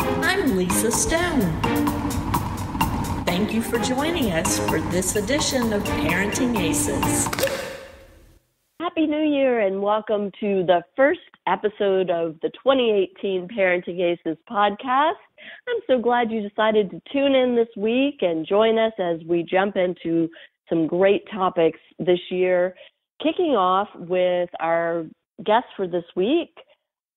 I'm Lisa Stone. Thank you for joining us for this edition of Parenting Aces. Happy New Year and welcome to the first episode of the 2018 Parenting Aces podcast. I'm so glad you decided to tune in this week and join us as we jump into some great topics this year. Kicking off with our guest for this week,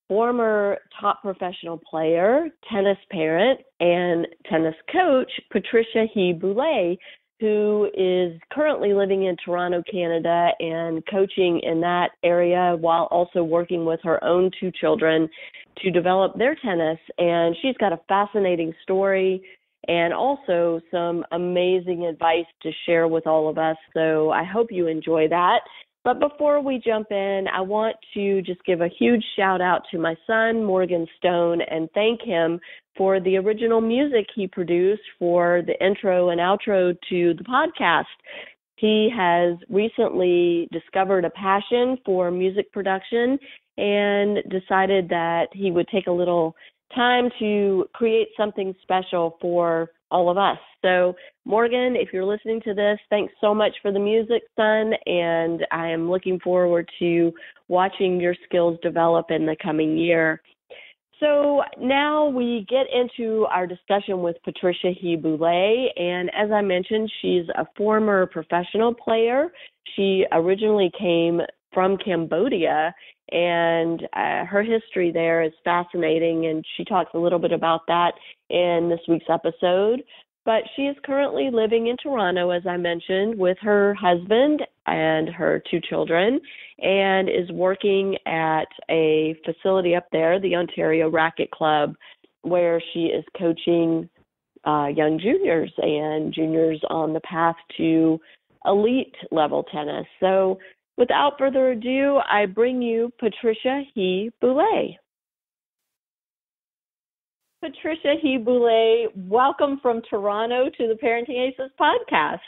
former top professional player, tennis parent, and tennis coach, Patricia Hy-Boulais, who is currently living in Toronto, Canada, and coaching in that area while also working with her own two children to develop their tennis. And she's got a fascinating story and also some amazing advice to share with all of us. So I hope you enjoy that. But before we jump in, I want to just give a huge shout out to my son, Morgan Stone, and thank him for the original music he produced for the intro and outro to the podcast. He has recently discovered a passion for music production and decided that he would take a little time to create something special for all of us. So, Morgan, if you're listening to this, thanks so much for the music, son, and I am looking forward to watching your skills develop in the coming year. So now we get into our discussion with Patricia Hy-Boulais, and as I mentioned, she's a former professional player. She originally came from Cambodia, and her history there is fascinating, and she talks a little bit about that in this week's episode. But she is currently living in Toronto, as I mentioned, with her husband and her two children, and is working at a facility up there, the Ontario Racquet Club, where she is coaching young juniors and juniors on the path to elite level tennis. So without further ado, I bring you Patricia Hy-Boulais. Patricia Hy-Boulais, welcome from Toronto to the Parenting Aces podcast.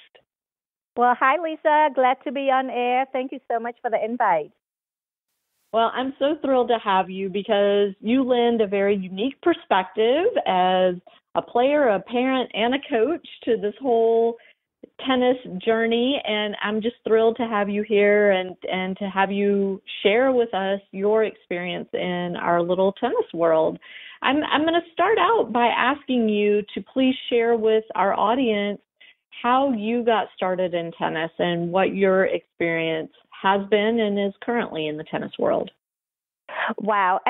Well, hi, Lisa. Glad to be on air. Thank you so much for the invite. Well, I'm so thrilled to have you because you lend a very unique perspective as a player, a parent, and a coach to this whole tennis journey, and I'm just thrilled to have you here and to have you share with us your experience in our little tennis world. I'm going to start out by asking you to please share with our audience how you got started in tennis and what your experience has been and is currently in the tennis world. Wow.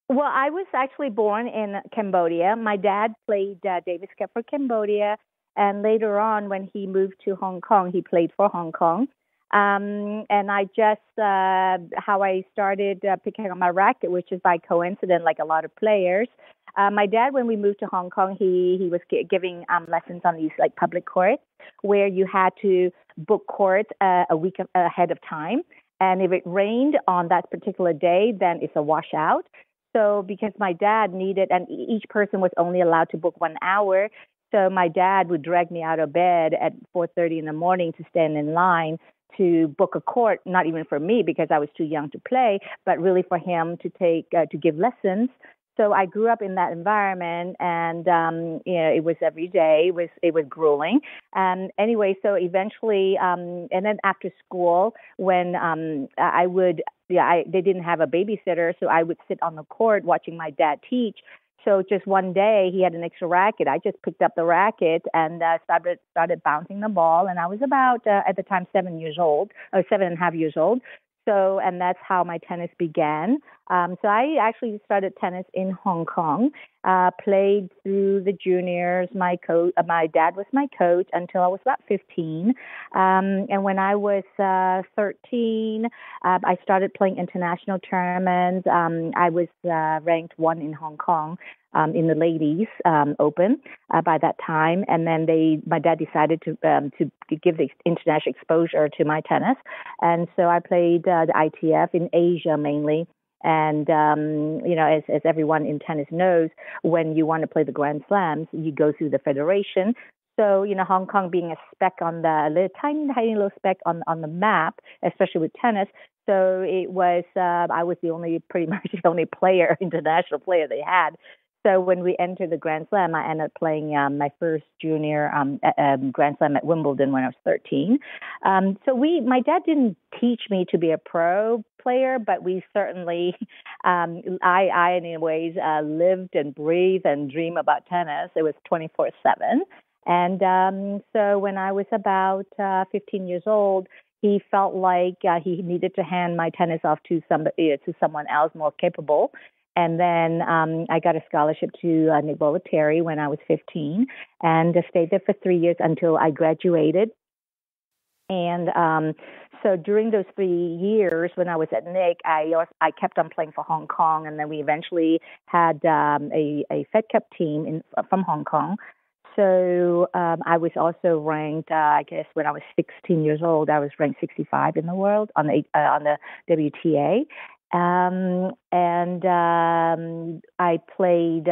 Well, I was actually born in Cambodia. My dad played Davis Cup for Cambodia. And later on, when he moved to Hong Kong, he played for Hong Kong. And I just, how I started picking up my racket, which is by coincidence, like a lot of players. My dad, when we moved to Hong Kong, he was giving lessons on these like public courts where you had to book court a week ahead of time. And if it rained on that particular day, then it's a washout. So because my dad needed, and each person was only allowed to book 1 hour, so my dad would drag me out of bed at 4:30 in the morning to stand in line to book a court, not even for me because I was too young to play, but really for him to take to give lessons. So I grew up in that environment, and it was every day. It was grueling. Anyway, so eventually, and then after school, when they didn't have a babysitter, so I would sit on the court watching my dad teach. So just one day, he had an extra racket. I just picked up the racket and started bouncing the ball. And I was about, at the time, 7 years old, or 7.5 years old. So, and that's how my tennis began. So I actually started tennis in Hong Kong, played through the juniors. My dad was my coach until I was about 15. And when I was 13, I started playing international tournaments. I was ranked 1 in Hong Kong. In the ladies open by that time, and then my dad decided to give the international exposure to my tennis, and so I played the ITF in Asia mainly. And as everyone in tennis knows, when you want to play the Grand Slams, you go through the federation. So, Hong Kong being a speck on the tiny little speck on the map, especially with tennis. So it was I was pretty much the only player, international player they had. So when we entered the Grand Slam, I ended up playing my first junior Grand Slam at Wimbledon when I was 13. My dad didn't teach me to be a pro player, but we certainly, I anyways, lived and breathed and dreamed about tennis. It was 24/7. And so when I was about 15 years old, he felt like he needed to hand my tennis off to someone else more capable. And then I got a scholarship to Nick Bollettieri when I was 15 and stayed there for 3 years until I graduated. And so during those 3 years when I was at Nick, I kept on playing for Hong Kong. And then we eventually had a Fed Cup team from Hong Kong. So I was also ranked, I guess, when I was 16 years old, I was ranked 65 in the world on the WTA. I played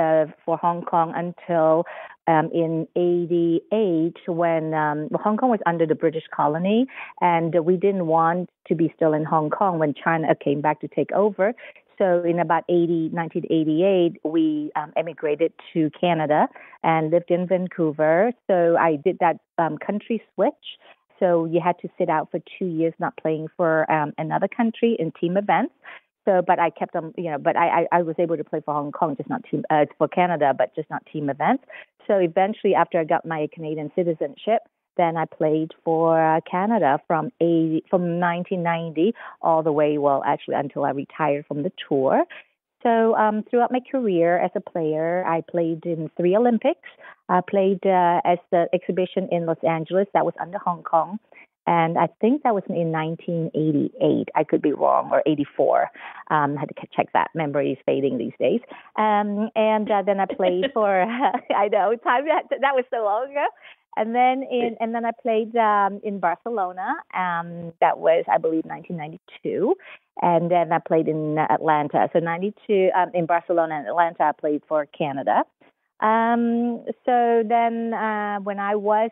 for Hong Kong until in 88 when Hong Kong was under the British colony, and we didn't want to be still in Hong Kong when China came back to take over. So in about 1988, we emigrated to Canada and lived in Vancouver. So I did that country switch. So you had to sit out for 2 years not playing for another country in team events. So, but I kept on, but I was able to play for Hong Kong, just not team, for Canada, but just not team events. So eventually, after I got my Canadian citizenship, then I played for Canada from 1990 all the way, actually until I retired from the tour. So throughout my career as a player, I played in 3 Olympics. I played as the exhibition in Los Angeles that was under Hong Kong. And I think that was in 1988. I could be wrong, or 84. I had to check that. Memory is fading these days. And then I played for, I know, that was so long ago. And then I played in Barcelona. That was, I believe, 1992. And then I played in Atlanta. So 92 in Barcelona and Atlanta, I played for Canada. So then when I was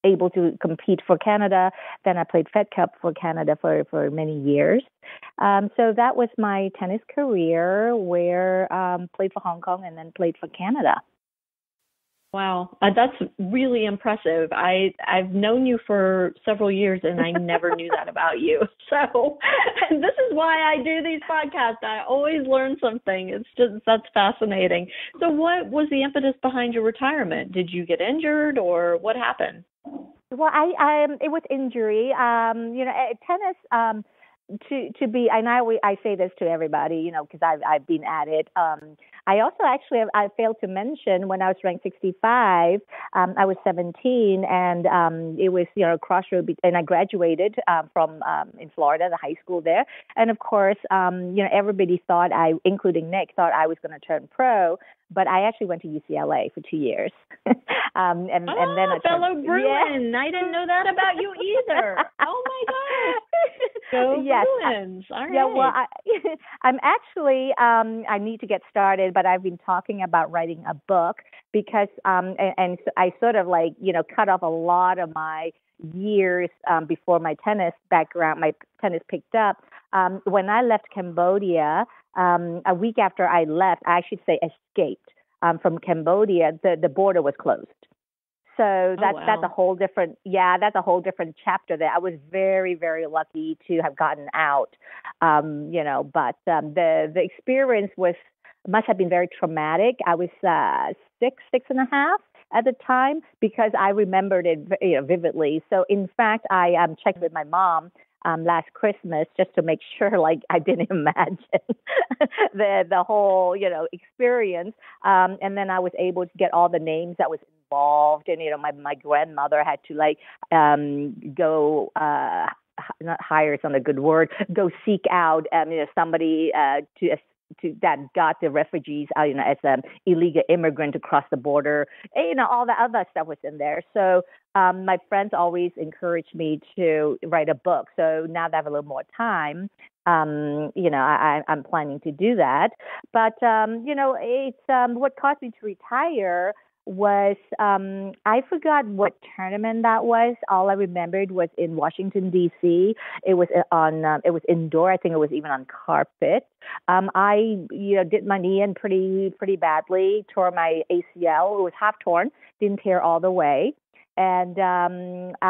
able to compete for Canada, then I played Fed Cup for Canada for many years. So that was my tennis career, where played for Hong Kong and then played for Canada. Wow, that's really impressive. I've known you for several years, and I never knew that about you. So this is why I do these podcasts. I always learn something. That's fascinating. So what was the impetus behind your retirement? Did you get injured, or what happened? Well, it was injury. Tennis. To be, and I say this to everybody, because I've been at it. I also I failed to mention when I was ranked 65, I was 17, and it was a crossroad, and I graduated from in Florida, the high school there, and of course, everybody thought including Nick, thought I was going to turn pro. But I actually went to UCLA for 2 years. and then I fellow Bruin. Yeah. I didn't know that about you either. Oh, my gosh. Go yes. Bruins. All right. Yeah, well, I'm actually, I need to get started, but I've been talking about writing a book because, and I sort of cut off a lot of my years before my tennis background, my tennis picked up. When I left Cambodia, a week after I left, I should say escaped from Cambodia, the border was closed. So that's a whole different, that's a whole different chapter there. I was very, very lucky to have gotten out, but the experience must have been very traumatic. I was 6 and a half at the time because I remembered it vividly. So in fact, I checked with my mom last Christmas just to make sure I didn't imagine the whole experience, and then I was able to get all the names that was involved, and my grandmother had to go not hire is not a good word, go seek out somebody to that got the refugees as an illegal immigrant to cross the border. All the other stuff was in there. So my friends always encouraged me to write a book. So now that I have a little more time, I'm planning to do that. But it's what caused me to retire was I forgot what tournament that was. All I remembered was in Washington D.C. It was it was indoor. I think it was even on carpet. I did my knee in pretty badly. Tore my ACL. It was half torn. Didn't tear all the way. And and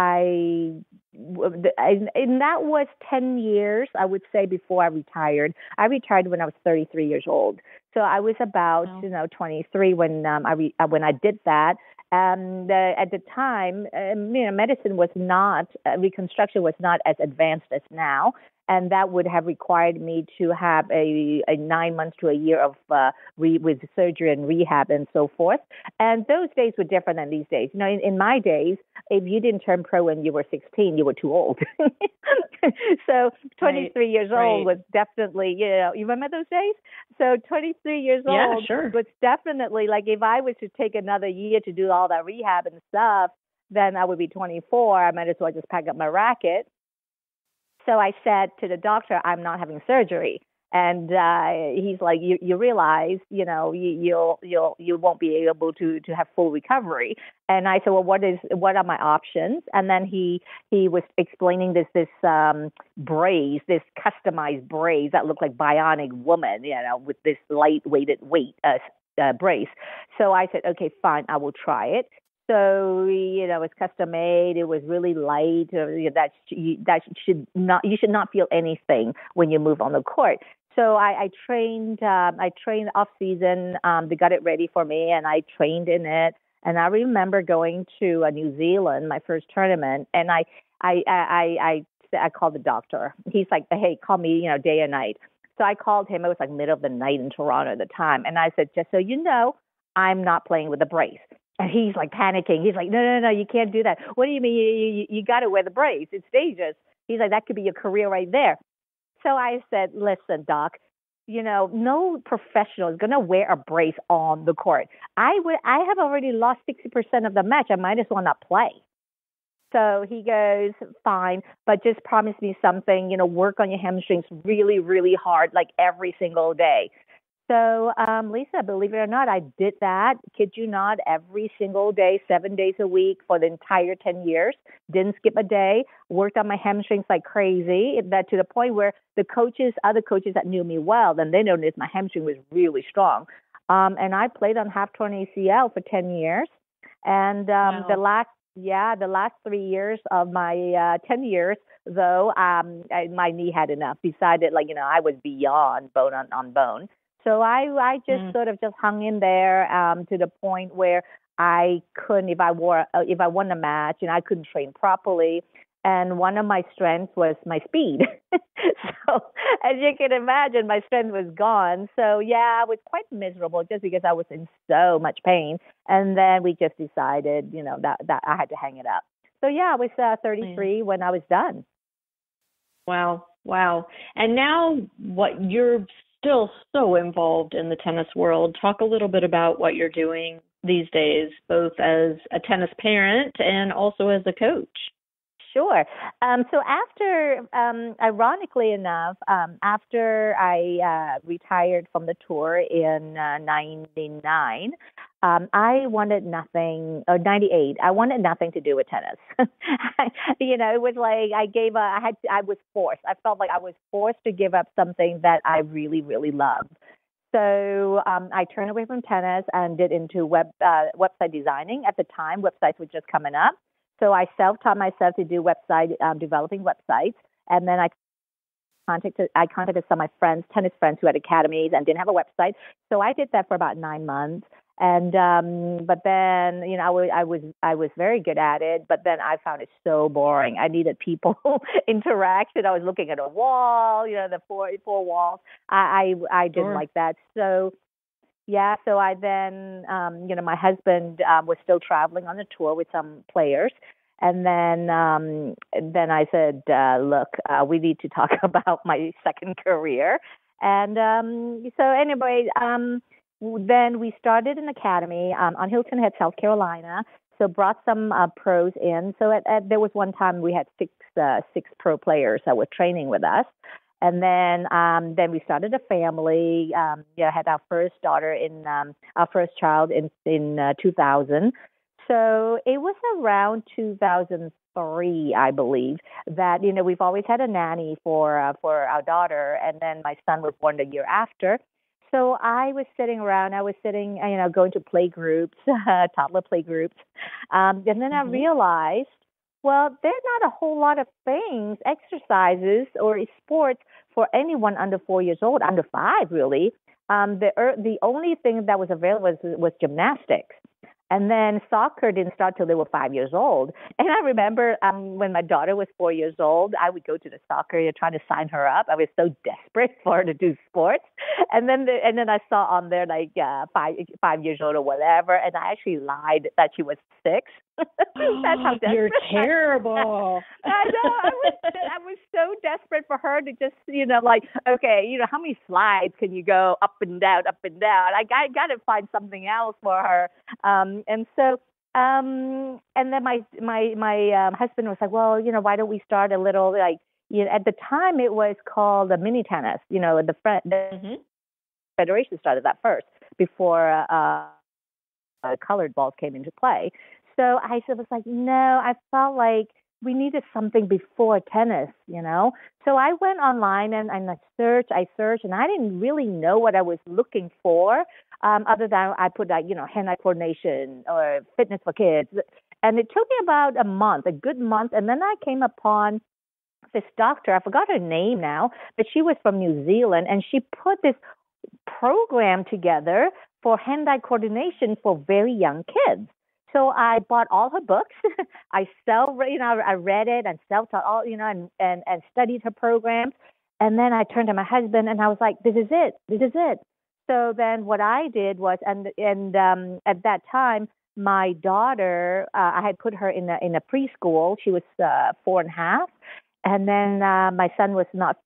that was 10 years, I would say, before I retired. I retired when I was 33 years old. So I was about, 23 when when I did that. And at the time, medicine was not, reconstruction was not as advanced as now. And that would have required me to have a 9 months to a year of with surgery and rehab and so forth. And those days were different than these days. In my days, if you didn't turn pro when you were 16, you were too old. So 23 years old was definitely, you remember those days? So 23 years old was definitely like, if I was to take another year to do all that rehab and stuff, then I would be 24. I might as well just pack up my racket. So I said to the doctor, I'm not having surgery. And he's like, you realize, you won't be able to have full recovery. And I said, well, what are my options? And then he was explaining this brace, this customized brace that looked like Bionic Woman, with this lightweighted brace. So I said, okay, fine, I will try it. So, it's custom made. It was really light. You should not feel anything when you move on the court. So I trained off season. They got it ready for me, and I trained in it. And I remember going to New Zealand, my first tournament, and I called the doctor. He's like, hey, call me, day and night. So I called him. It was like middle of the night in Toronto at the time, and I said, just so you know, I'm not playing with the brace. And he's like panicking. He's like, no, you can't do that. What do you mean? You got to wear the brace. It's dangerous. He's like, that could be your career right there. So I said, listen, doc, no professional is going to wear a brace on the court. I have already lost 60% of the match. I might as well not play. So he goes, fine, but just promise me something, work on your hamstrings really, really hard, like every single day. So, Lisa, believe it or not, I did that, kid you not, every single day, 7 days a week for the entire 10 years. Didn't skip a day, worked on my hamstrings like crazy, that to the point where other coaches that knew me well, then they noticed my hamstring was really strong. And I played on half-torn ACL for 10 years. And the last 3 years of my 10 years, though, my knee had enough. Decided, I was beyond bone on bone. So I just sort of just hung in there to the point where I couldn't, if I won a match, I couldn't train properly. And one of my strengths was my speed. So as you can imagine, my strength was gone. So I was quite miserable just because I was in so much pain. And then we just decided, that I had to hang it up. So I was 33 when I was done. Wow. And now you're still so involved in the tennis world. Talk a little bit about what you're doing these days, both as a tennis parent and also as a coach. Sure. So after, ironically enough, after I retired from the tour in 99, I wanted nothing, or 98, I wanted nothing to do with tennis. It was like I was forced. I felt like I was forced to give up something that I really, really loved. So I turned away from tennis and did into website designing. At the time, websites were just coming up. So I self-taught myself to do developing websites. And then I contacted some of my friends, tennis friends who had academies and didn't have a website. So I did that for about 9 months. And but then, I was very good at it, but then I found it so boring. I needed people interaction. I was looking at a wall, the four walls. I didn't like that. So so I then, my husband was still traveling on the tour with some players. And then I said, look, we need to talk about my second career. And so anyway, then we started an academy on Hilton Head, South Carolina. So brought some pros in. So there was one time we had six pro players that were training with us. And then we started a family. Had our first daughter our first child in 2000. So it was around 2003, I believe, that we've always had a nanny for our daughter, and then my son was born the year after. So I was sitting, going to play groups, toddler play groups, and then I realized, well, there's not a whole lot of things, exercises or sports for anyone under 4 years old, under 5 really. The only thing that was available was gymnastics. And then soccer didn't start till they were 5 years old. And I remember when my daughter was 4 years old, I would go to the soccer, trying to sign her up. I was so desperate for her to do sports. And then I saw on there like 5 years old or whatever, and I actually lied that she was 6. That's how desperate. You're terrible. I know. I was so desperate for her to just, okay, how many slides can you go up and down, up and down? I got to find something else for her. And then my husband was like, well, why don't we start a little, at the time it was called a mini tennis, the federation started that first before colored balls came into play. So I was like, no, I felt like we needed something before tennis, So I went online and I searched, and I didn't really know what I was looking for, other than I put hand-eye coordination or fitness for kids. And it took me about a good month, and then I came upon this doctor. I forgot her name now, but she was from New Zealand, and she put this program together for hand-eye coordination for very young kids. So I bought all her books. I read it and self-taught all, and studied her programs. And then I turned to my husband and I was like, this is it. So then what I did was, and at that time, my daughter, I had put her in a preschool. She was 4.5. And then my son was not,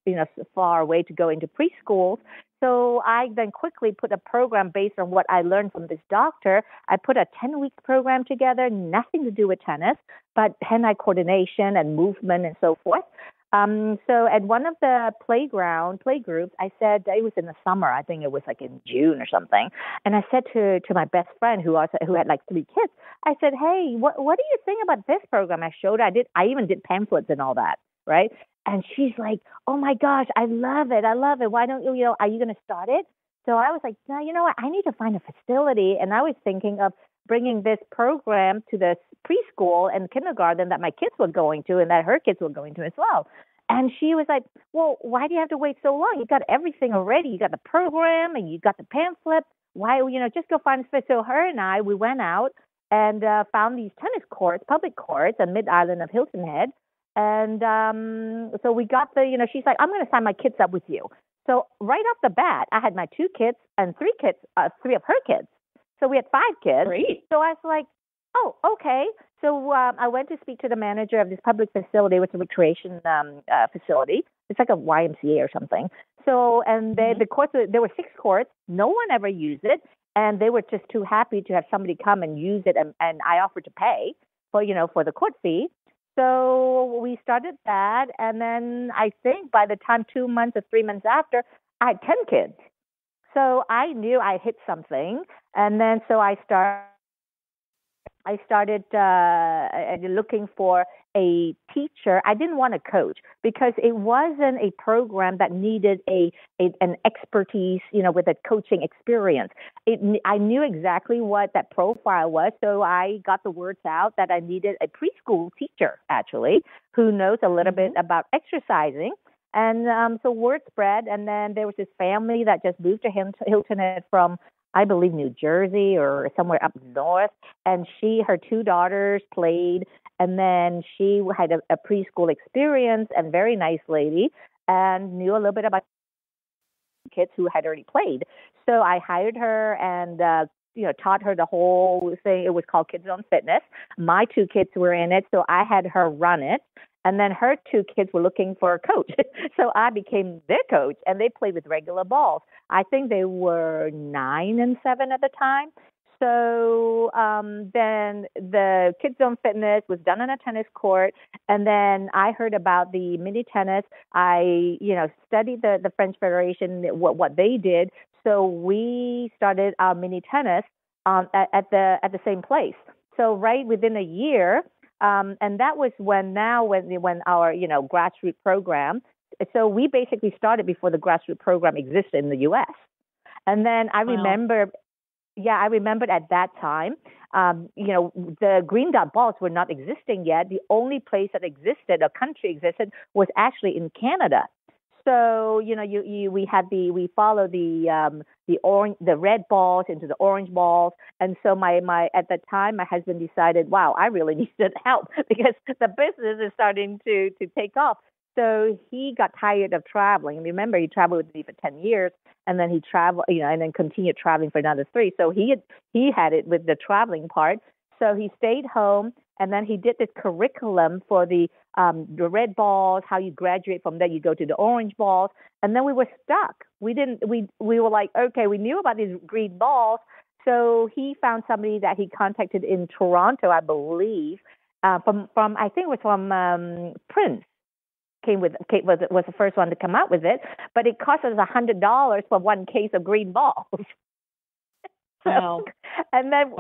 far away to go into preschool. So I then quickly put a program based on what I learned from this doctor. I put a 10-week program together, nothing to do with tennis, but hand-eye coordination and movement and so forth. So at one of the play groups, I said, it was in the summer, I think it was like in June or something. And I said to my best friend who had like 3 kids, I said, hey, what do you think about this program? I showed her, I even did pamphlets and all that, right? And she's like, oh my gosh, I love it. Why don't you, are you going to start it? So I was like, no, you know what? I need to find a facility. And I was thinking of bringing this program to the preschool and kindergarten that my kids were going to and that her kids were going to as well. And she was like, well, why do you have to wait so long? You got everything already. You got the program and you got the pamphlet. Why, just go find a space. So her and I, we went out and found these tennis courts, public courts on Mid-Island of Hilton Head. And so we got she's like, I'm going to sign my kids up with you. So right off the bat, I had my 2 kids and 3 of her kids. So we had 5 kids. Great. So I was like, oh, okay. So I went to speak to the manager of this public facility, which is a recreation facility. It's like a YMCA or something. So, and the courts, there were 6 courts. No one ever used it. And they were just too happy to have somebody come and use it. And I offered to pay for the court fee. So we started that, and then I think by the time 2 months or 3 months after, I had 10 kids. So I knew I hit something, and then so I started looking for a teacher. I didn't want a coach because it wasn't a program that needed an expertise, with a coaching experience. I knew exactly what that profile was, so I got the words out that I needed a preschool teacher, actually, who knows a little bit about exercising. And so word spread, and then there was this family that just moved to Hilton Head from, I believe, New Jersey or somewhere up north. And her 2 daughters played, and then she had a preschool experience, and very nice lady, and knew a little bit about kids who had already played. So I hired her and taught her the whole thing. It was called Kids on Fitness. My 2 kids were in it, so I had her run it. And then her 2 kids were looking for a coach. So I became their coach, and they played with regular balls. I think they were 9 and 7 at the time. So then the Kids Zone Fitness was done on a tennis court. And then I heard about the mini tennis. I, studied the French Federation, what they did. So we started our mini tennis at the same place. So right within a year, and that was when our grassroots program. So we basically started before the grassroots program existed in the U.S. And then I remember at that time, the green dot balls were not existing yet. The only place that existed, a country existed, was actually in Canada. So we follow the red balls into the orange balls, and so my at that time my husband decided, wow, I really needed help because the business is starting to take off. So he got tired of traveling. Remember, he traveled with me for 10 years, and then he traveled, and then continued traveling for another 3. So he had it with the traveling part. So he stayed home, and then he did this curriculum for the red balls, how you graduate from there, you go to the orange balls, and then we were stuck. We were like, okay, we knew about these green balls. So he found somebody that he contacted in Toronto, I believe, from I think it was from Prince. Was the first one to come out with it, but it cost us $100 for one case of green balls. Wow. And then,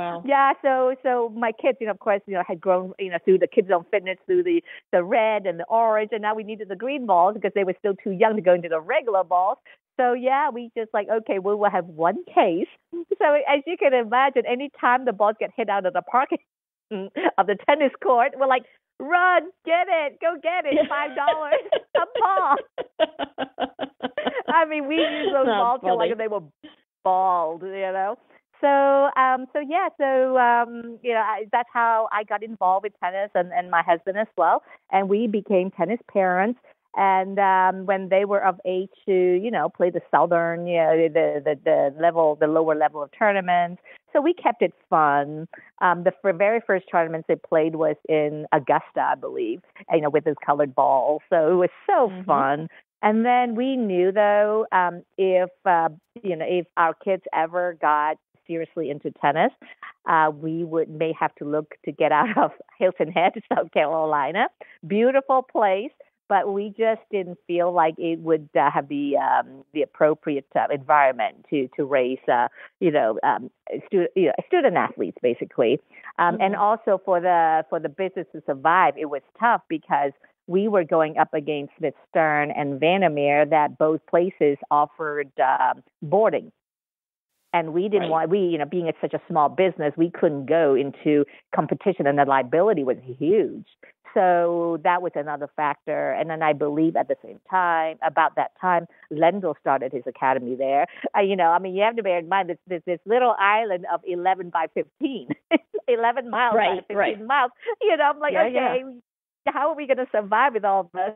so my kids, of course, had grown, through the Kids Zone Fitness, through the red and the orange, and now we needed the green balls because they were still too young to go into the regular balls. So we just like, okay, we will have one case. So as you can imagine, any time the balls get hit out of the parking of the tennis court, we're like, run, get it, go get it, $5 a ball. I mean, we used those balls till like they were bald, So, that's how I got involved with tennis, and my husband as well, and we became tennis parents. And when they were of age to, play the southern, the lower level of tournaments, so we kept it fun. The very first tournaments they played was in Augusta, I believe, with those colored balls. So it was so fun. And then we knew, though, if our kids ever got seriously into tennis, we may have to look to get out of Hilton Head, South Carolina. Beautiful place. But we just didn't feel like it would have the appropriate environment to raise student athletes, basically, and also for the business to survive. It was tough because we were going up against Smith Stern and Vandermeer, that both places offered boarding. And we didn't want, being such a small business, we couldn't go into competition, and the liability was huge. So that was another factor. And then I believe about that time, Lendl started his academy there. You have to bear in mind this little island of 11 by 15, 11 miles by 15 miles. I'm like, how are we going to survive with all this?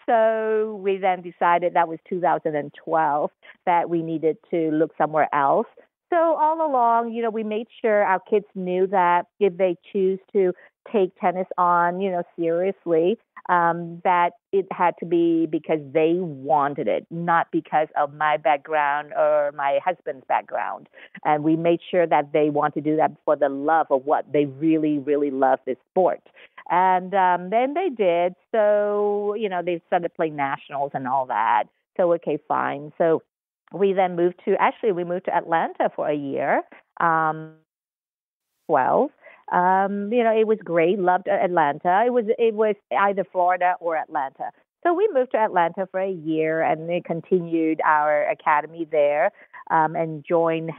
So we then decided, that was 2012, that we needed to look somewhere else. So all along, we made sure our kids knew that if they choose to take tennis on, seriously, that it had to be because they wanted it, not because of my background or my husband's background. And we made sure that they want to do that for the love of what they really, really love, this sport. And then they did. So, they started playing nationals and all that. So, okay, fine. So we then moved to Atlanta for a year. 12. It was great. Loved Atlanta. It was either Florida or Atlanta. So we moved to Atlanta for a year, and we continued our academy there, and joined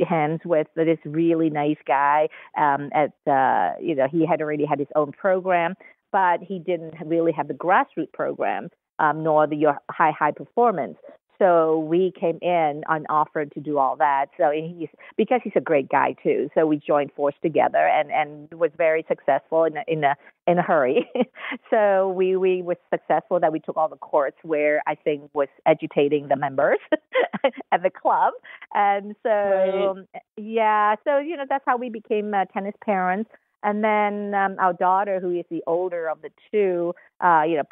hands with this really nice guy. He had already had his own program, but he didn't really have the grassroots program, nor the high performance. So we came in and offered to do all that. So because he's a great guy too. So we joined force together and was very successful in a hurry. So we were successful that we took all the courts where I think was agitating the members at the club. And so, so, that's how we became tennis parents. And then our daughter, who is the older of the two,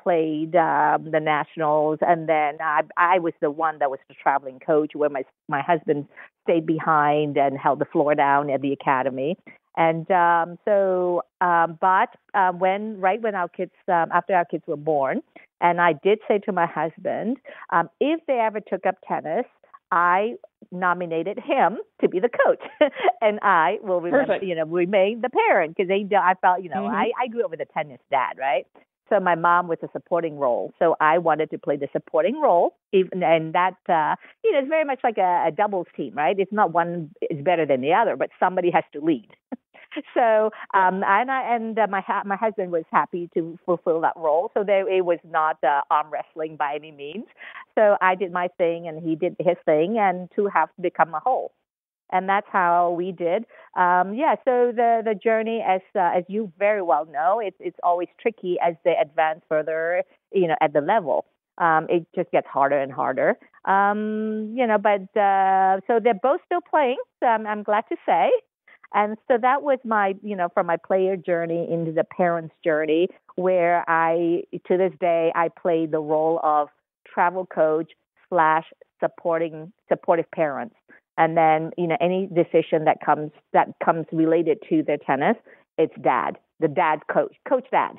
played the nationals. And then I was the one that was the traveling coach, where my husband stayed behind and held the floor down at the academy. And when our kids, after our kids were born, and I did say to my husband, if they ever took up tennis, I nominated him to be the coach, and I will remain the parent, because I felt, I grew up with a tennis dad, right? So my mom was a supporting role. So I wanted to play the supporting role, and that, it's very much like a doubles team, right? It's not one is better than the other, but somebody has to lead. So, my husband was happy to fulfill that role. So it was not arm wrestling by any means. So I did my thing and he did his thing, and two have to become a whole. And that's how we did. So the journey, as you very well know, it's always tricky as they advance further, at the level. It just gets harder and harder. So they're both still playing. So I'm glad to say. And so that was my, from my player journey into the parents' journey, where to this day, I play the role of travel coach / supportive parents. And then, any decision that comes related to their tennis, it's the dad coach dad.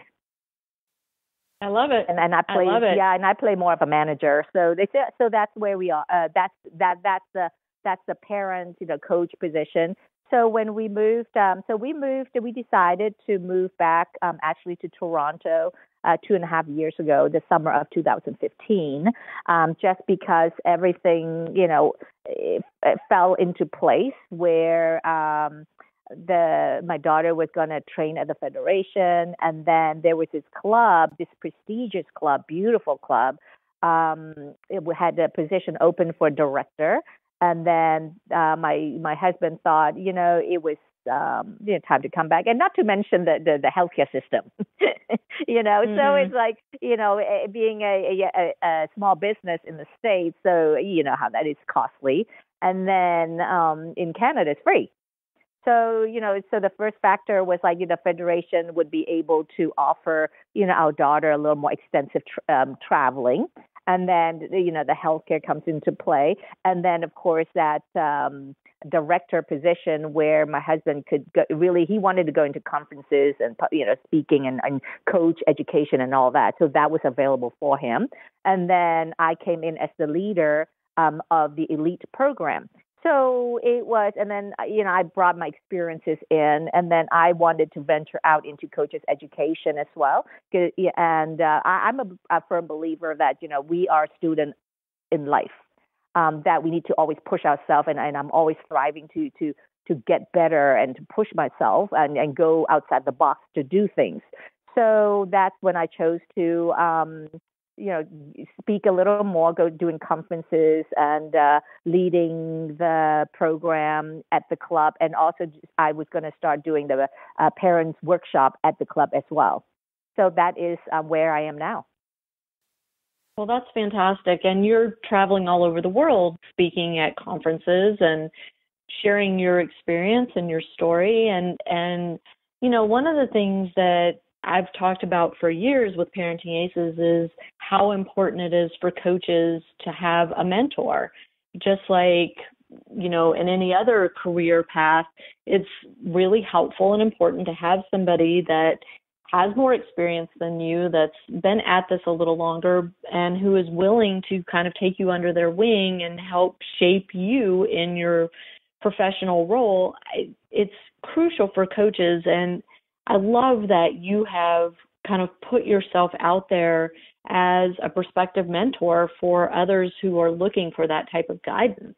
I love it. And I play, and I play more of a manager. So that's where we are. That's the parent, coach position. So when we moved, we decided to move back actually to Toronto 2.5 years ago, the summer of 2015, just because everything, it fell into place where my daughter was going to train at the Federation. And then there was this club, this prestigious club, beautiful club. It had a position open for director. And then my husband thought, it was time to come back, and not to mention the healthcare system, Mm-hmm. So it's like being a small business in the States, so how that is costly, and then in Canada it's free. So so the first factor was like the Federation would be able to offer our daughter a little more extensive traveling. And then, the healthcare comes into play. And then, of course, that director position where my husband could go, he wanted to go into conferences and, speaking and coach education and all that. So that was available for him. And then I came in as the leader of the elite program. So it was, and then, I brought my experiences in, and then I wanted to venture out into coaches education as well. And I'm a firm believer that, we are students in life, that we need to always push ourselves. And I'm always striving to get better and to push myself and go outside the box to do things. So that's when I chose to, speak a little more, go doing conferences and leading the program at the club. And also I was going to start doing the parents workshop at the club as well. So that is where I am now. Well, that's fantastic. And you're traveling all over the world, speaking at conferences and sharing your experience and your story. And one of the things that I've talked about for years with Parenting Aces is how important it is for coaches to have a mentor. Just like, in any other career path, it's really helpful and important to have somebody that has more experience than you, that's been at this a little longer, and who is willing to kind of take you under their wing and help shape you in your professional role. It's crucial for coaches, and I love that you have kind of put yourself out there as a prospective mentor for others who are looking for that type of guidance.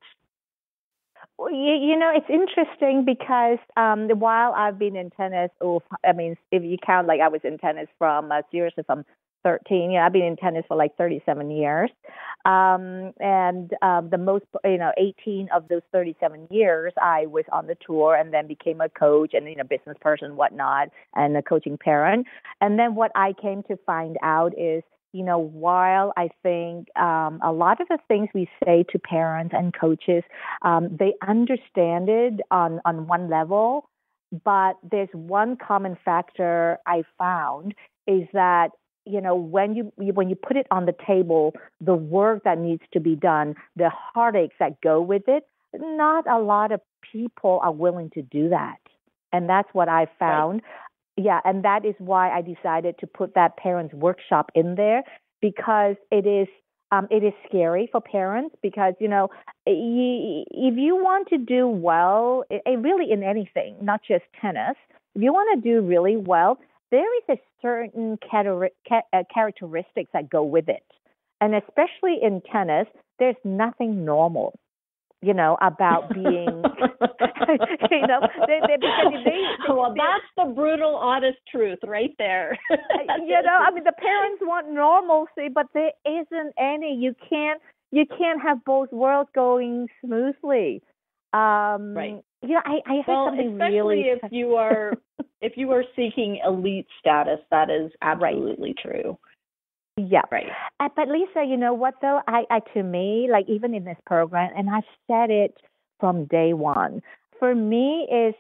Well, it's interesting because while I've been in tennis, if you count, like I was in tennis from 13. I've been in tennis for like 37 years. And the most, 18 of those 37 years, I was on the tour and then became a coach and, business person, whatnot, and a coaching parent. And then what I came to find out is, while I think a lot of the things we say to parents and coaches, they understand it on one level. but there's one common factor I found is that, when you put it on the table, the work that needs to be done, the heartaches that go with it, not a lot of people are willing to do that. And that's what I found. Right. Yeah, and that is why I decided to put that parents workshop in there, because it is scary for parents, because, if you want to do well, really in anything, not just tennis, if you want to do really well, there is a certain characteristics that go with it. And especially in tennis, there's nothing normal, about being, well, that's the brutal, honest truth right there. The parents want normalcy, but there isn't any. You can't have both worlds going smoothly. Right. I heard something really. Especially if you are seeking elite status, that is absolutely true. Yeah. Right. But Lisa, you know what though? I to me, like even in this program, and I've said it from day one, for me is,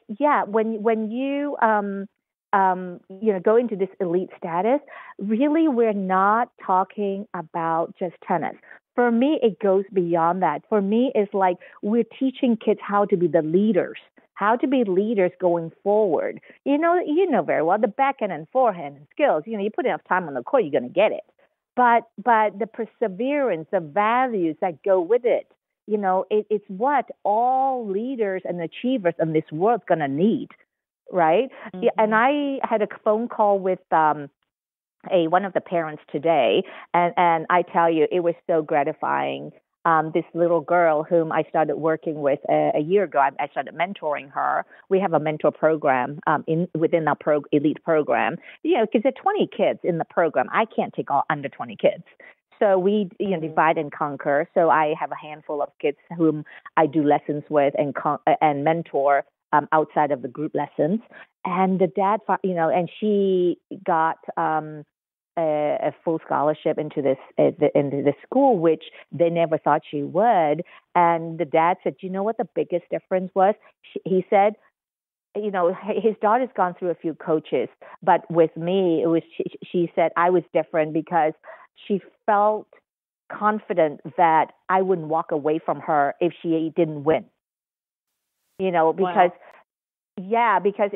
when you go into this elite status, really we're not talking about just tennis. For me, it goes beyond that. For me, it's like we're teaching kids how to be the leaders, how to be leaders going forward. You know very well the backhand and forehand and skills. You put enough time on the court, you're going to get it. But the perseverance, the values that go with it, it's what all leaders and achievers in this world's going to need, right? Mm-hmm. Yeah, and I had a phone call with one of the parents today, and I tell you, it was so gratifying. This little girl whom I started working with a year ago, I started mentoring her. We have a mentor program within our elite program, because there are 20 kids in the program. I can't take all under 20 kids. So we divide and conquer. So I have a handful of kids whom I do lessons with and mentor outside of the group lessons. And the dad, and she got a full scholarship into this school, which they never thought she would. And the dad said, "You know what the biggest difference was?" He said, his daughter's gone through a few coaches, but with me, it was. She said I was different because she felt confident that I wouldn't walk away from her if she didn't win. Because. Wow. Yeah, because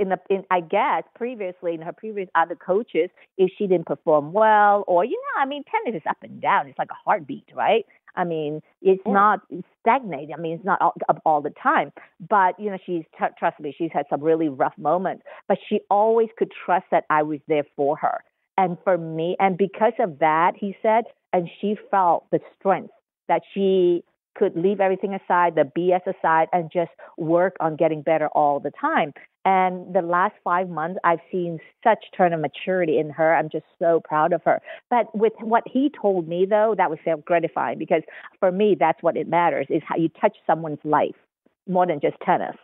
I guess previously in her previous other coaches, if she didn't perform well, or tennis is up and down. It's like a heartbeat, right? It's not stagnating. It's not all the time. But trust me, she's had some really rough moments. But she always could trust that I was there for her, and for me, and because of that, he said, and she felt the strength that she could leave everything aside, the BS aside, and just work on getting better all the time. And the last 5 months, I've seen such turn of maturity in her. I'm just so proud of her. But with what he told me, though, that was so gratifying, because for me, that's what it matters, is how you touch someone's life more than just tennis.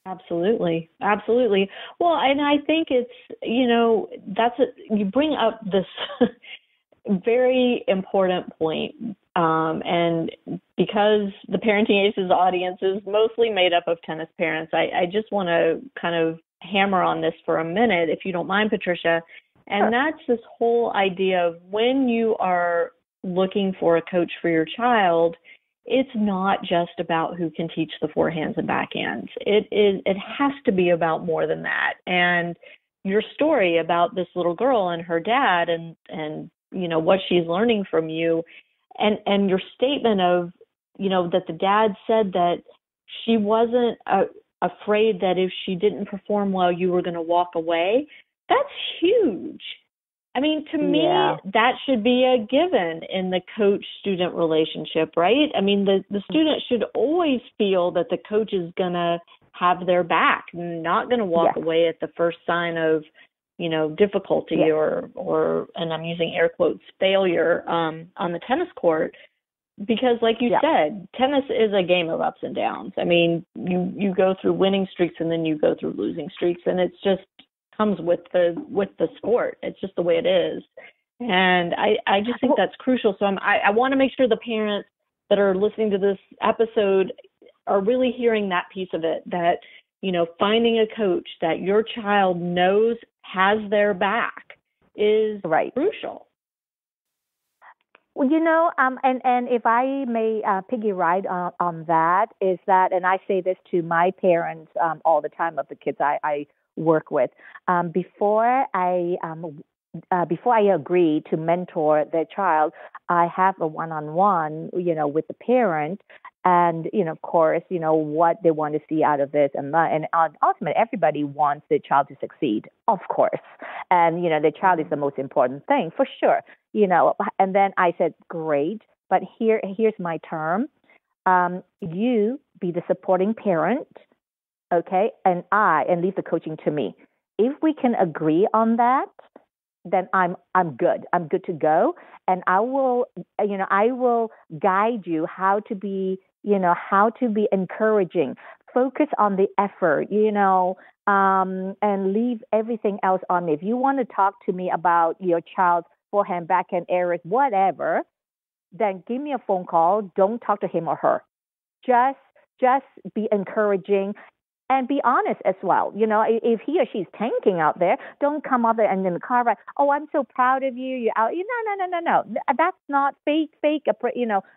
Absolutely. Absolutely. Well, and I think it's, you bring up this very important point. And because the Parenting Aces audience is mostly made up of tennis parents, I just want to kind of hammer on this for a minute, if you don't mind, Patricia. And that's this whole idea of when you are looking for a coach for your child, it's not just about who can teach the forehands and backhands. It has to be about more than that. And your story about this little girl and her dad and what she's learning from you, and your statement of, that the dad said that she wasn't afraid that if she didn't perform well, you were going to walk away. That's huge. To me, that should be a given in the coach-student relationship, right? The student should always feel that the coach is going to have their back, not going to walk away at the first sign of, difficulty or, and I'm using air quotes, failure on the tennis court. Because like you said, tennis is a game of ups and downs. You go through winning streaks and then you go through losing streaks, and it's just comes with the sport. It's just the way it is. And I just think that's crucial. So I want to make sure the parents that are listening to this episode are really hearing that piece of it, that finding a coach that your child knows has their back is crucial. Well, and if I may piggy ride on that, is that, and I say this to my parents all the time of the kids I work with, before I agree to mentor their child, I have a one-on-one, with the parent, and of course, what they want to see out of this, and ultimately, everybody wants their child to succeed, of course, and their child is the most important thing for sure, And then I said, great, but here's my term: you be the supporting parent, okay, and leave the coaching to me. If we can agree on that, then I'm good. I'm good to go, and I will guide you how to be encouraging. Focus on the effort, and leave everything else on me. If you want to talk to me about your child's forehand, backhand errors, whatever, then give me a phone call. Don't talk to him or her. Just be encouraging. And be honest as well. If he or she's tanking out there, don't come up there and in the car ride, oh, I'm so proud of you. You're out. No. That's not fake,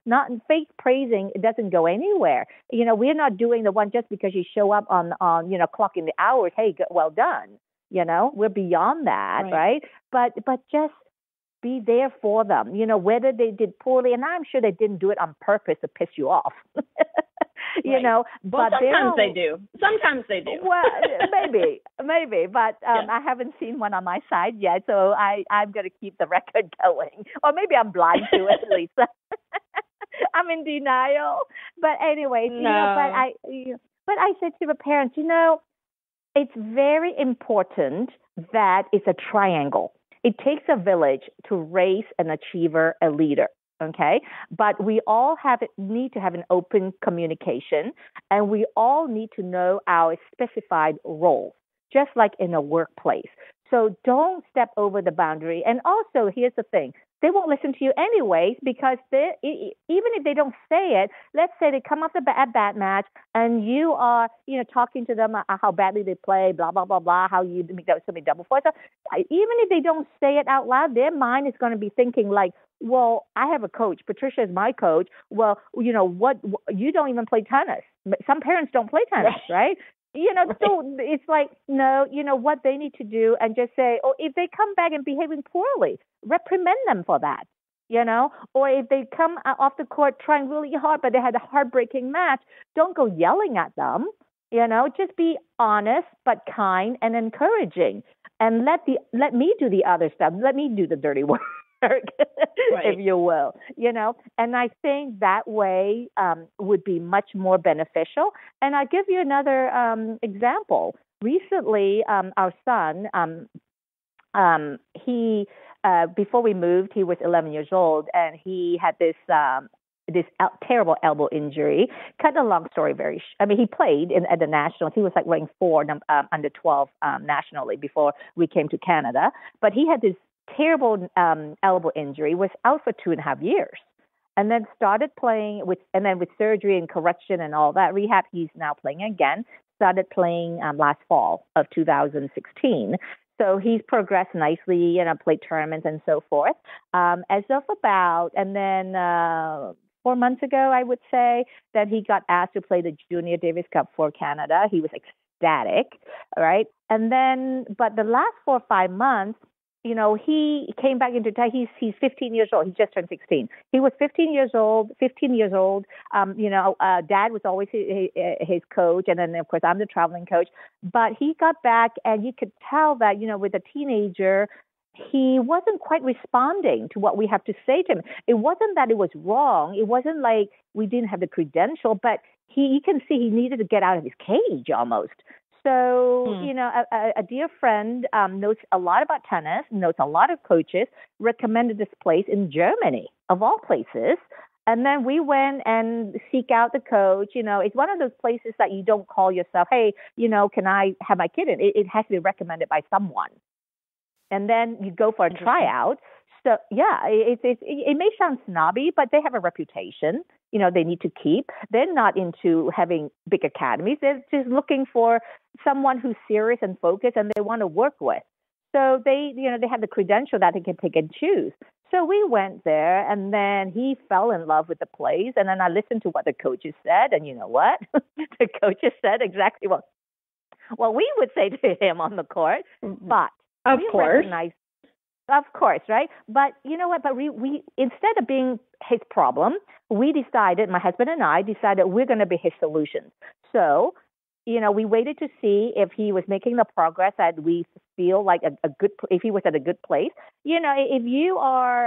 not fake praising. It doesn't go anywhere. We're not doing the one just because you show up on clocking the hours. Hey, well done. We're beyond that, right? But just be there for them, whether they did poorly. And I'm sure they didn't do it on purpose to piss you off. But sometimes they do. Sometimes they do. Well, maybe, but I haven't seen one on my side yet, so I'm going to keep the record going. Or maybe I'm blind to it, Lisa. I'm in denial. But anyway, but I said to the parents, it's very important that it's a triangle. It takes a village to raise an achiever, a leader. Okay, but we all need to have an open communication, and we all need to know our specified roles, just like in a workplace. So don't step over the boundary. And also, here's the thing. They won't listen to you anyways, because even if they don't say it, let's say they come off a bad match and you are, talking to them how badly they play, blah, blah, blah, blah, how you make so many double faults. Even if they don't say it out loud, their mind is going to be thinking like, well, I have a coach. Patricia is my coach. Well, what? You don't even play tennis. Some parents don't play tennis, right? So it's like, no, what they need to do, and just say, oh, if they come back and behaving poorly, reprimand them for that, or if they come off the court trying really hard, but they had a heartbreaking match, don't go yelling at them, just be honest, but kind and encouraging, and let me do the other stuff. Let me do the dirty work. If you will, and I think that way would be much more beneficial. And I'll give you another example. Recently, our son, he before we moved, he was 11 years old, and he had this terrible elbow injury. Cut a long story he played at the Nationals. He was like ranked 4 under 12 nationally before we came to Canada. But he had this terrible elbow injury, was out for 2.5 years, and then started playing with surgery and correction and all that rehab. He's now playing again. Started playing last fall of 2016. So he's progressed nicely, played tournaments and so forth. As of about, and then 4 months ago, I would say, that he got asked to play the Junior Davis Cup for Canada. He was ecstatic, right? And then, but the last 4 or 5 months, he came back into town. He's 15 years old. He just turned 16. He was 15 years old. Dad was always his coach. And then, of course, I'm the traveling coach. But he got back, and you could tell that, with a teenager, he wasn't quite responding to what we have to say to him. It wasn't that it was wrong. It wasn't like we didn't have the credential, but you can see he needed to get out of his cage almost. So, a dear friend knows a lot about tennis, knows a lot of coaches, recommended this place in Germany, of all places. And then we went and seek out the coach. It's one of those places that you don't call yourself, hey, can I have my kid in? It has to be recommended by someone. and then you go for a tryout. So yeah, it may sound snobby, but they have a reputation. They need to keep. They're not into having big academies. They're just looking for someone who's serious and focused, and they want to work with. So they have the credential that they can pick and choose. So we went there, and then he fell in love with the place. And then I listened to what the coaches said, and you know what? The coaches said exactly what we would say to him on the court. But of course, of course, right? But you know what? But we instead of being his problem, we decided, my husband and I decided, we're going to be his solution. So, we waited to see if he was making the progress that we feel like if he was at a good place. If you are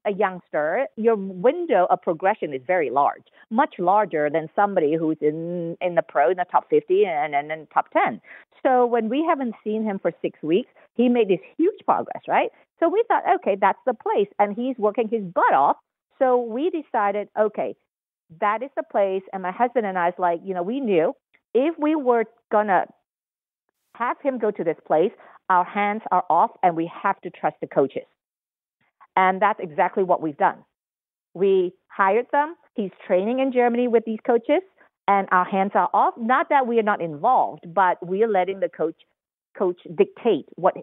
a youngster, your window of progression is very large, much larger than somebody who's in the pro, in the top 50 and then top 10. So when we haven't seen him for 6 weeks, he made this huge progress, right? So we thought, okay, that's the place. And he's working his butt off. So we decided, okay, that is the place. And my husband and I was like, we knew if we were going to have him go to this place, our hands are off and we have to trust the coaches. And that's exactly what we've done. We hired them. He's training in Germany with these coaches, and our hands are off. Not that we are not involved, but we are letting the coach dictate what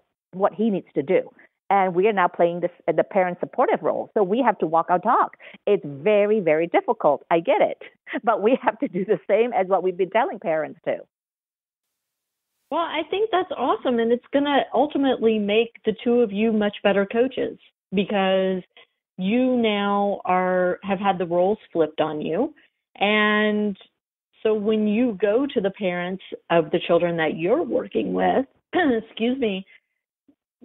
he needs to do. And we are now playing the parent supportive role. So we have to walk our talk. It's very, very difficult. I get it. But we have to do the same as what we've been telling parents to. Well, I think that's awesome. And it's going to ultimately make the two of you much better coaches, because you now have had the roles flipped on you. And so when you go to the parents of the children that you're working with, excuse me,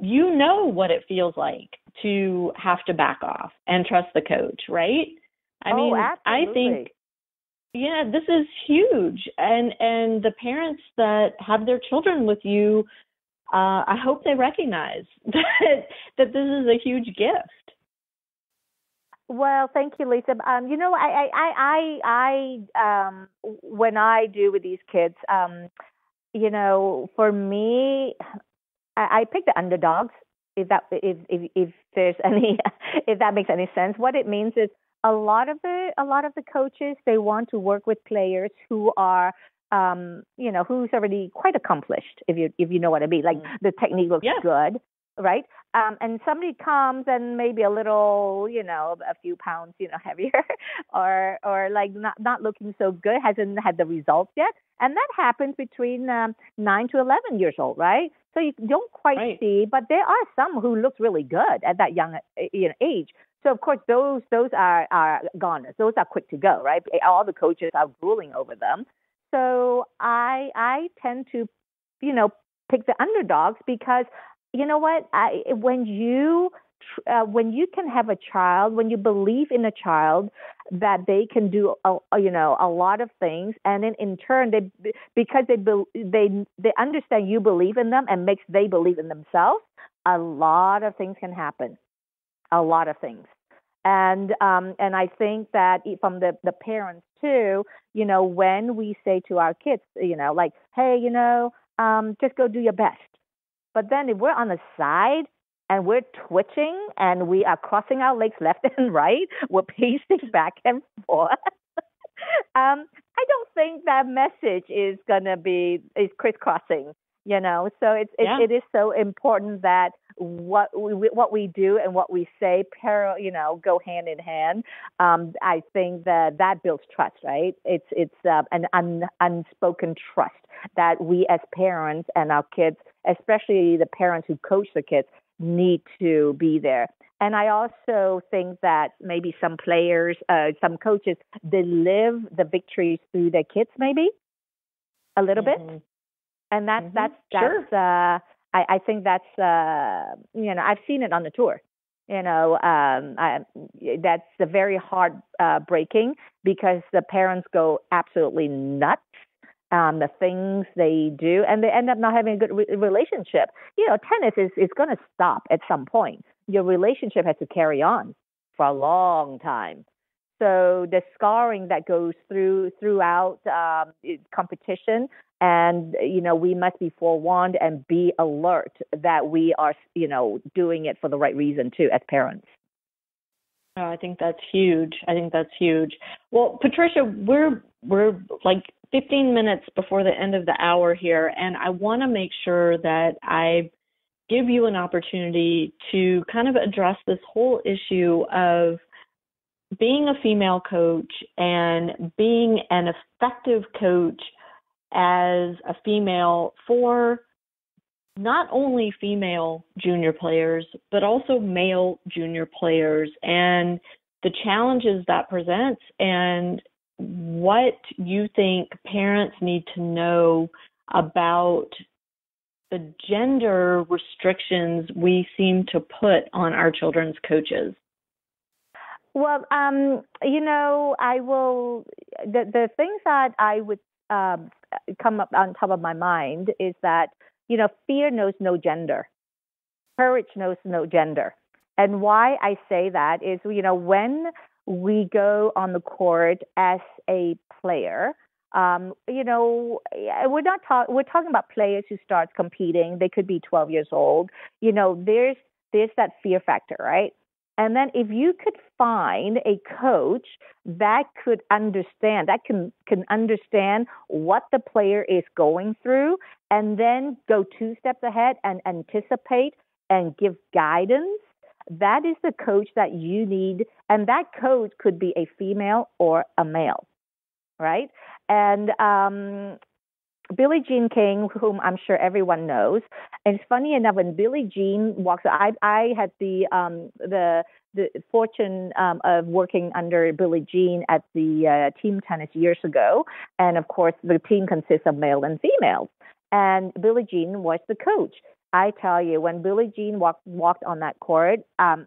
you know what it feels like to have to back off and trust the coach, right? I mean, absolutely. I think, this is huge. And the parents that have their children with you, I hope they recognize that this is a huge gift. Well, thank you, Lisa. When I do with these kids, for me, I pick the underdogs. If there's any, if that makes any sense, what it means is a lot of the coaches, they want to work with players who are, who's already quite accomplished. If you know what I mean, like the technique looks good, right? And somebody comes and maybe a little, a few pounds, heavier, or like not looking so good, hasn't had the results yet. And that happens between 9 to 11 years old, right? So you don't quite see, but there are some who look really good at that young age. So of course those are goners. Those are quick to go, right? All the coaches are drooling over them. So I tend to, pick the underdogs, because you know what? When you can have a child, when you believe in a child that they can do a lot of things, and then in turn because they understand you believe in them and makes they believe in themselves, a lot of things can happen. A lot of things. And I think that from the parents too, when we say to our kids, like, hey, just go do your best. But then if we're on the side and we're twitching and we are crossing our legs left and right, we're pacing back and forth, I don't think that message is crisscrossing, So it is so important that what we do and what we say, go hand in hand. I think that builds trust, right? It's an unspoken trust that we as parents and our kids, especially the parents who coach the kids, need to be there. And I also think that maybe some players, some coaches, they live the victories through their kids, maybe a little bit. And that's sure. I think that's I've seen it on the tour. That's a very hard breaking, because the parents go absolutely nuts. The things they do, and they end up not having a good relationship. Tennis is going to stop at some point. Your relationship has to carry on for a long time. So the scarring that goes throughout competition, and we must be forewarned and be alert that we are doing it for the right reason too as parents. Oh, I think that's huge. Well, Patricia, we're like 15 minutes before the end of the hour here, and I want to make sure that I give you an opportunity to kind of address this whole issue of being a female coach and being an effective coach as a female for not only female junior players, but also male junior players, and the challenges that presents, and what you think parents need to know about the gender restrictions we seem to put on our children's coaches. Well, I will. The things that I would come up on top of my mind is that fear knows no gender, courage knows no gender, and why I say that is when we go on the court as a player, we're talking about players who start competing. They could be 12 years old. There's that fear factor, right? And then if you could find a coach that could understand, that can understand what the player is going through, and then go 2 steps ahead and anticipate and give guidance, that is the coach that you need. And that coach could be a female or a male, right? And Billie Jean King, whom I'm sure everyone knows. And it's funny enough, when Billie Jean walks, I had the fortune of working under Billie Jean at the team tennis years ago. And of course, the team consists of male and female. And Billie Jean was the coach. I tell you, when Billie Jean walked on that court,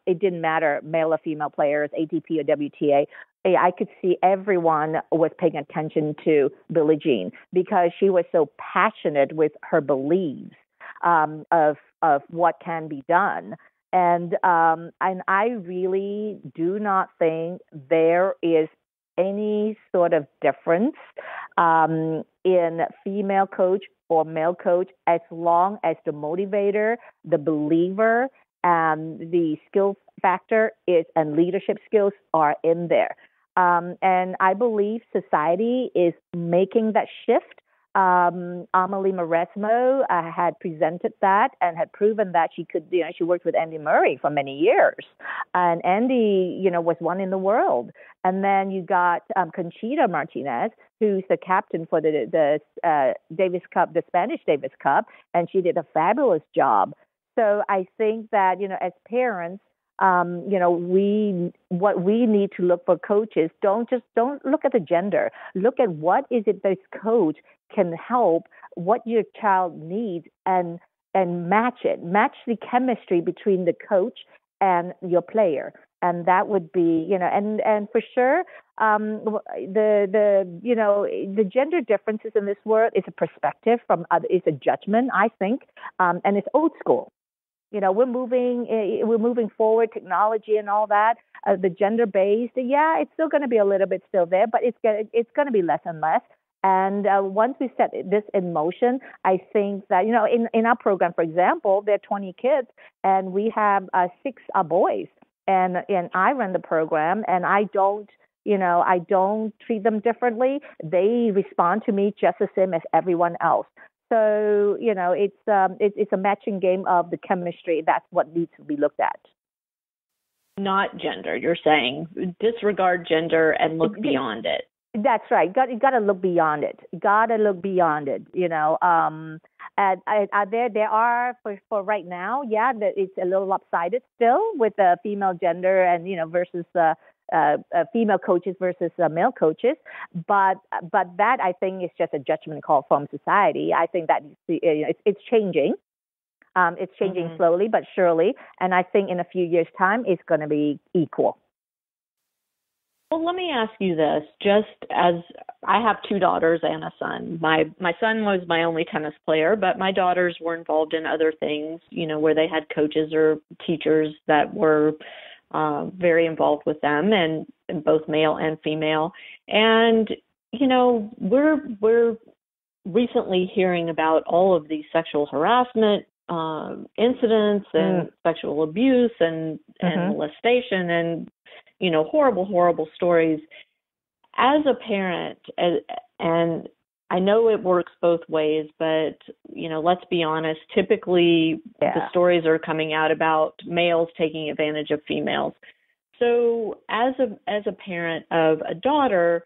it didn't matter, male or female players, ATP or WTA. I could see everyone was paying attention to Billie Jean because she was so passionate with her beliefs of what can be done. And I really do not think there is any sort of difference in female coach or male coach, as long as the motivator, the believer, and the skill factor and leadership skills are in there. And I believe society is making that shift. Amelie Mauresmo had presented that and had proven that she could, she worked with Andy Murray for many years. And Andy, was one in the world. And then you got Conchita Martinez, who's the captain for the Davis Cup, the Spanish Davis Cup, and she did a fabulous job. So I think that, as parents, what we need to look for coaches, don't look at the gender. Look at what is it this coach can help, what your child needs, and match the chemistry between the coach and your player. And that would be, and for sure, the gender differences in this world is a perspective is a judgment, I think, and it's old school. We're moving forward, technology and all that. The gender based, it's still going to be a little bit still there, but it's going to be less and less. And once we set this in motion, I think that in our program, for example, there are 20 kids, and we have 6 boys, and I run the program, and I don't treat them differently. They respond to me just the same as everyone else. So, it's a matching game of the chemistry. That's what needs to be looked at. Not gender, you're saying. Disregard gender and look beyond it. That's right. You got to look beyond it. There are for right now, it's a little lopsided still with the female gender and versus female coaches versus male coaches, but that I think is just a judgment call from society. I think that it's changing. It's changing slowly but surely, and I think in a few years' time it's going to be equal. Well, let me ask you this. Just as I have 2 daughters and a son. My son was my only tennis player, but my daughters were involved in other things, where they had coaches or teachers that were very involved with them. And both male and female. And, we're recently hearing about all of these sexual harassment incidents and sexual abuse and molestation and, horrible, horrible stories. As a parent, and I know it works both ways, but, let's be honest, typically the stories are coming out about males taking advantage of females. So as a parent of a daughter,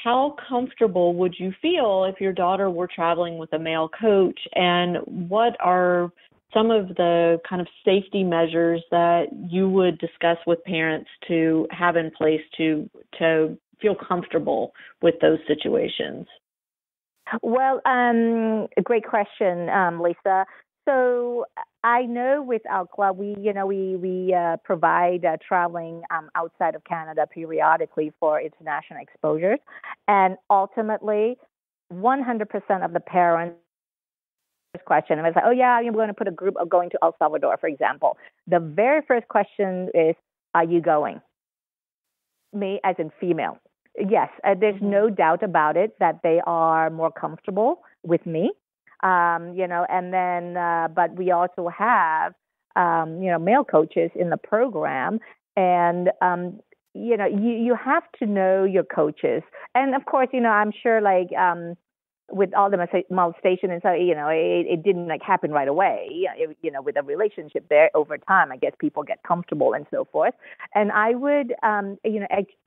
how comfortable would you feel if your daughter were traveling with a male coach, and what are some of the kind of safety measures that you would discuss with parents to have in place to feel comfortable with those situations? Well, a great question, Lisa. So I know with our club, we provide traveling outside of Canada periodically for international exposures, and ultimately, 100% of the parents question, and it's like, oh yeah, I'm going to put a group of going to El Salvador, for example. The very first question is, are you going? Me as in female. Yes, there's no doubt about it that they are more comfortable with me, and then, but we also have, male coaches in the program, and, you have to know your coaches. And of course, I'm sure with all the molestation and so, it didn't happen right away, with a relationship there over time, I guess people get comfortable and so forth. And I would,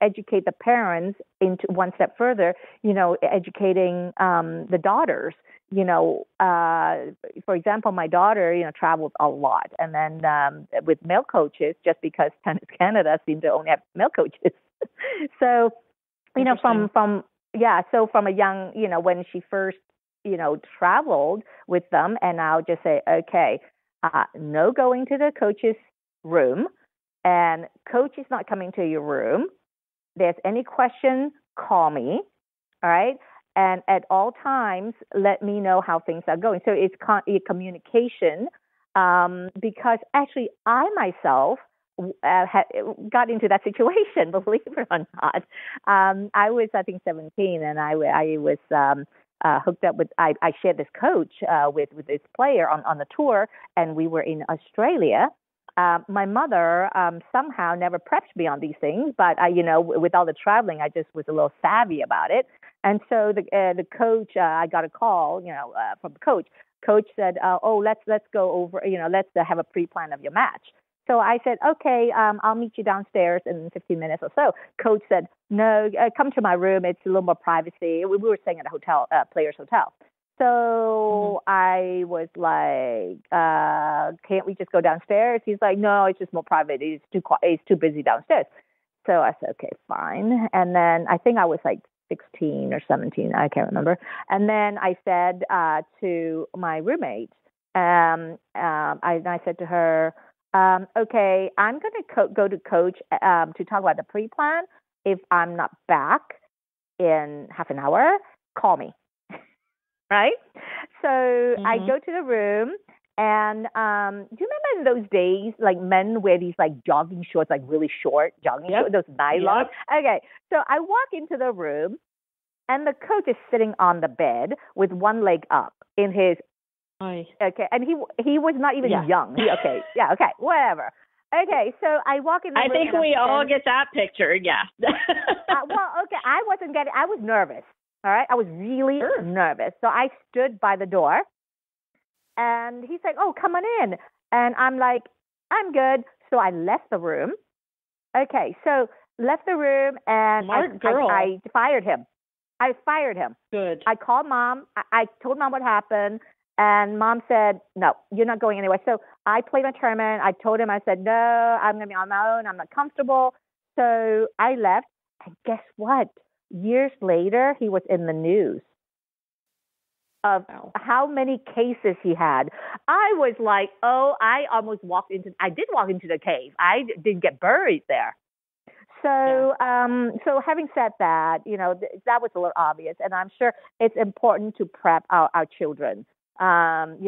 educate the parents into one step further, educating the daughters. For example, my daughter, travels a lot. And then with male coaches, just because Tennis Canada seems to only have male coaches. So, so from a young, when she first, traveled with them, and I'll just say, okay, no going to the coach's room, and coach is not coming to your room. There's any question, call me, all right? And at all times, let me know how things are going. So it's communication, because actually I myself got into that situation, believe it or not. I was, I think, 17, and I was hooked up with, I shared this coach with this player on the tour, and we were in Australia. My mother somehow never prepped me on these things, but with all the traveling, I just was a little savvy about it. And so the coach, I got a call, from the coach. Coach said, let's go over, let's have a pre-plan of your match. So I said, okay, I'll meet you downstairs in 15 minutes or so. Coach said, no, come to my room. It's a little more privacy. We were staying at a hotel, Players Hotel. So I was like, can't we just go downstairs? He's like, no, it's just more private. It's too busy downstairs. So I said, okay, fine. And then I think I was like 16 or 17. I can't remember. And then I said to my roommate, I said to her, okay, I'm going to go to coach to talk about the pre-plan. If I'm not back in half an hour, call me. Right? So I go to the room, and do you remember in those days, men wear these jogging shorts, really short jogging shorts, those nylon? Yep. Okay, so I walk into the room, and the coach is sitting on the bed with one leg up in his. Okay, and he was not even young. Okay, whatever. Okay, so I walk in the room. I think we all get that picture, yeah. I was nervous, all right? I was really nervous. So I stood by the door, and he's like, oh, come on in. And I'm like, I'm good. So I left the room. Okay, so left the room, and I fired him. I fired him. Good. I called Mom. I told Mom what happened. And Mom said, no, you're not going anywhere. So I played my tournament. I told him, I said, no, I'm going to be on my own. I'm not comfortable. So I left. And guess what? Years later, he was in the news of how many cases he had. I was like, I did walk into the cave. I didn't get buried there. So, so having said that, that was a little obvious. And I'm sure it's important to prep our children. Let's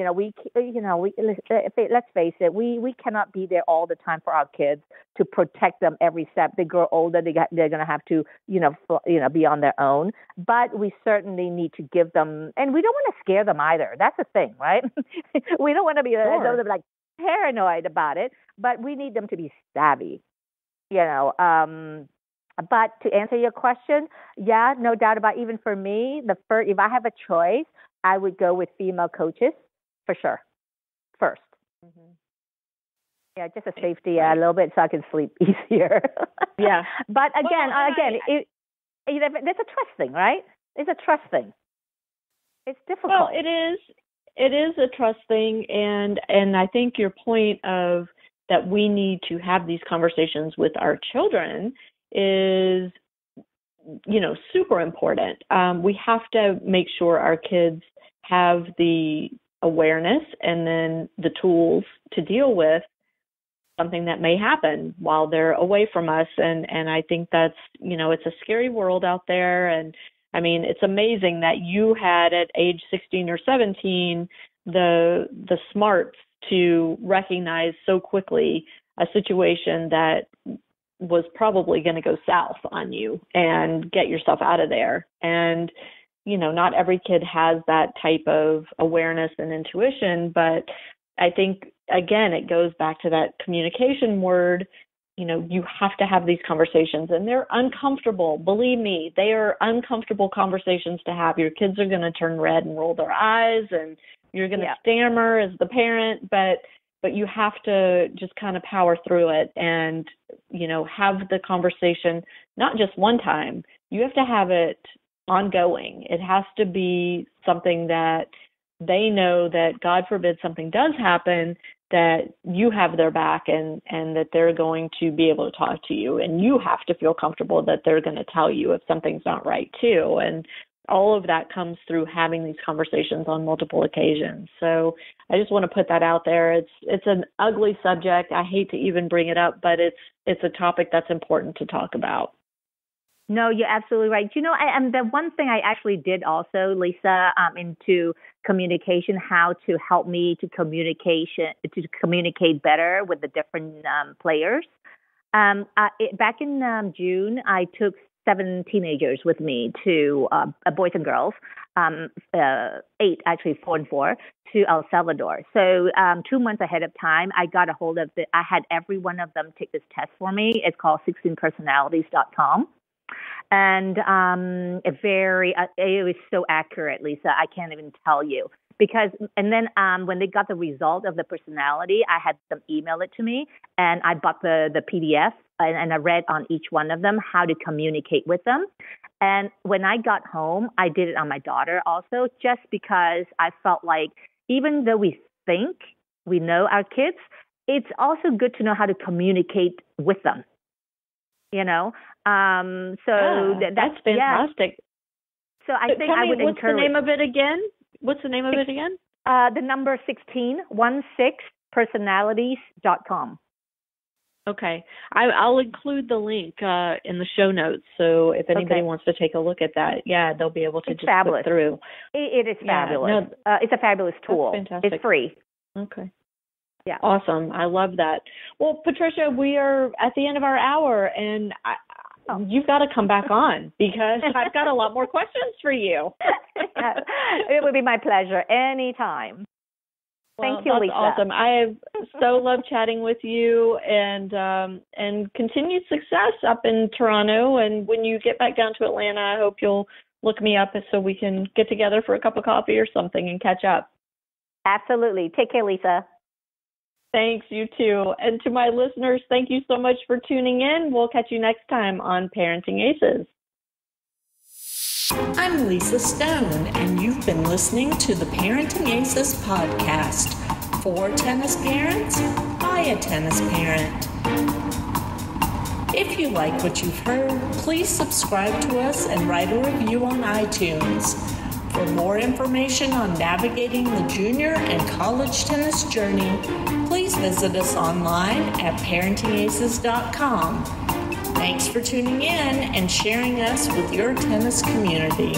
face it, we cannot be there all the time for our kids to protect them every step. They grow older, they're going to have to, be on their own. But we certainly need to give them, and we don't want to scare them either. That's the thing, right? We don't want to be like paranoid about it, but we need them to be savvy, But to answer your question, yeah, no doubt about it. Even for me, if I have a choice, I would go with female coaches for sure. First. Mm-hmm. Yeah, just a safety a little bit so I can sleep easier. Yeah. But it's a trust thing, right? It's a trust thing. It's difficult. Well, it is. It is a trust thing, and I think your point of that we need to have these conversations with our children is, super important. We have to make sure our kids have the awareness and then the tools to deal with something that may happen while they're away from us. And I think that's, it's a scary world out there. And I mean, it's amazing that you had at age 16 or 17 the smarts to recognize so quickly a situation that was probably going to go south on you and get yourself out of there. And, not every kid has that type of awareness and intuition, but I think, again, it goes back to that communication word. You have to have these conversations, and they're uncomfortable. Believe me, they are uncomfortable conversations to have. Your kids are going to turn red and roll their eyes, and you're going to stammer as the parent, but you have to just kind of power through it and, have the conversation, not just one time. You have to have it ongoing. It has to be something that they know that, God forbid, something does happen, that you have their back and that they're going to be able to talk to you. And you have to feel comfortable that they're going to tell you if something's not right too. And all of that comes through having these conversations on multiple occasions. So I just want to put that out there. It's an ugly subject. I hate to even bring it up, but it's a topic that's important to talk about. No, you're absolutely right. And the one thing I actually did also, Lisa, into communication, how to help me to communicate better with the different players. Back in June, I took 7 teenagers with me to boys and girls, 8 actually, 4 and 4, to El Salvador. So 2 months ahead of time, I got a hold of it. I had every one of them take this test for me. It's called 16personalities.com. And it was so accurate, Lisa. I can't even tell you. And then when they got the result of the personality, I had them email it to me, and I bought the PDF, and I read on each one of them how to communicate with them. And when I got home, I did it on my daughter also, just because I felt like even though we think we know our kids, it's also good to know how to communicate with them. That's fantastic. Yeah. So I think I would encourage. What's the name of it again? The number 16 personalities.com. Okay. I'll include the link in the show notes. So if anybody wants to take a look at that, they'll be able to just click through. It is fabulous. It's a fabulous tool. Fantastic. It's free. Okay. Yeah. Awesome. I love that. Well, Patricia, we are at the end of our hour, and you've got to come back on because I've got a lot more questions for you. It would be my pleasure anytime. Thank you, that's Lisa. Awesome. I have so loved chatting with you, and continued success up in Toronto. And when you get back down to Atlanta, I hope you'll look me up so we can get together for a cup of coffee or something and catch up. Absolutely. Take care, Lisa. Thanks, you too. And to my listeners, thank you so much for tuning in. We'll catch you next time on Parenting Aces. I'm Lisa Stone, and you've been listening to the Parenting Aces podcast. For tennis parents, by a tennis parent. If you like what you've heard, please subscribe to us and write a review on iTunes. For more information on navigating the junior and college tennis journey, please visit us online at parentingaces.com. Thanks for tuning in and sharing us with your tennis community.